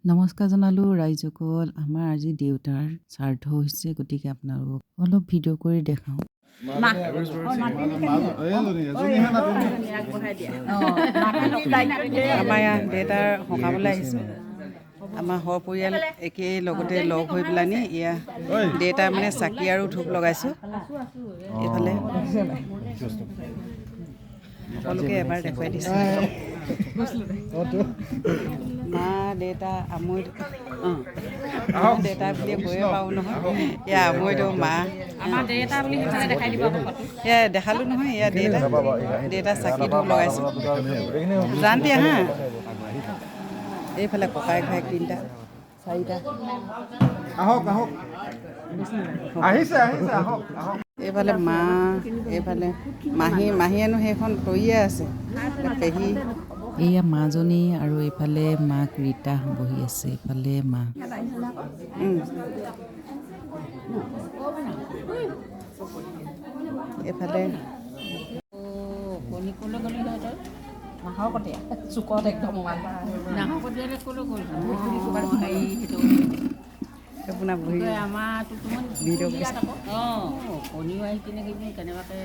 নমস্কাৰ জনালোঁ ৰাইজসকল। আমাৰ আজি দেউতাৰ শ্ৰাদ্ধ হৈছে, গতিকে আপোনালোকক অলপ ভিডিঅ' কৰি দেখাওঁ। আমাৰ ইয়াত দেউতাৰ সকামলৈ আহিছোঁ। আমাৰ সপৰিয়াল একেই লগতে লগ হৈ পেলানি এয়া দেউতাৰ মানে চাকি আৰু ধূপ লগাইছোঁ। এইফালে সকলোকে এবাৰ দেখুৱাই দিছোঁ। মা দেউতা আমৈ দেউতা বুলি কৈয়ে পাওঁ নহয়। এয়া আমৈতো মা আমাৰ দেউতা বুলি সেইকাৰণে দেখাই দিব। এয়া দেখালোঁ নহয়। এয়া দেউতা চাকি ধূপ লগাইছোঁ। জানতি আহা এইফালে ককায়েক ভাইক তিনিটা চাৰিটা আহক আহক আহিছে এইফালে মা এইফালে মাহীয়েনো সেইখন তৰিয়ে আছে। পেহী এয়া মাজনী আৰু এইফালে মাক ৰীতা বহি আছে, এইফালে মা। এইফালে কণী ক'লৈ গ'লি তই? নাহৰ কটীয়া চুকত একদম নাহৰ কটীয়ালৈ ক'লৈ গ'ল? হেৰি সেইটো আপোনাৰ বহি আমাৰ তোকমান ভিডিঅ' ইয়াত আকৌ কণীও আহি কিনে কেনেবাকৈ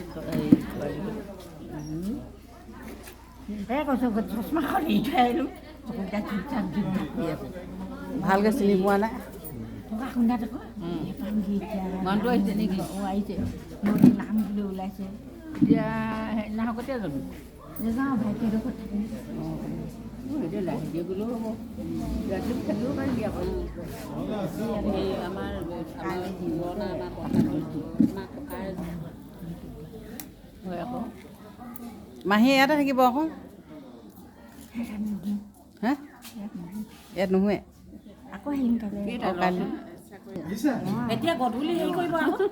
কৈছোঁ চশমাখন এৰি থৈ আহিলোঁ। ভালকৈ চিনি পোৱা নাই। মানুহটো আহিছে নেকি? আহিছে নদীৰ নাম বুলি ওলাইছে। এতিয়া নাহৰ কটীয়া যাবি? নাযাওঁ ভাইটিৰ লগত থাকিম। এতিয়া লাহেকৈ গ'লেও হ'ব। ৰাতি থাকিব পাৰিবি আকৌ। এই আমাৰ পুৰণা আমাৰ ককাৰ হয় আকৌ। মাহী ইয়াতে থাকিব আকৌ। হা ইয়াত নোহোৱে আকৌ আহিম কাইলৈ। এতিয়া গধূলি হেৰি কৰিব আকৌ।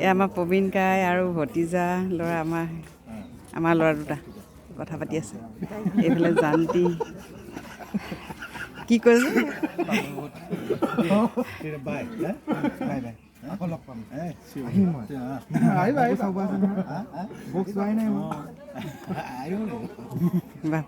এই আমাৰ প্ৰবীণ কাই আৰু ভতিজা ল'ৰা আমাৰ ল'ৰা দুটা কথা পাতি আছে। এইফালে জানটি কি কৈছে আহিবা চাব আছে নহয় বক্স চোৱাই নাই মই বাহ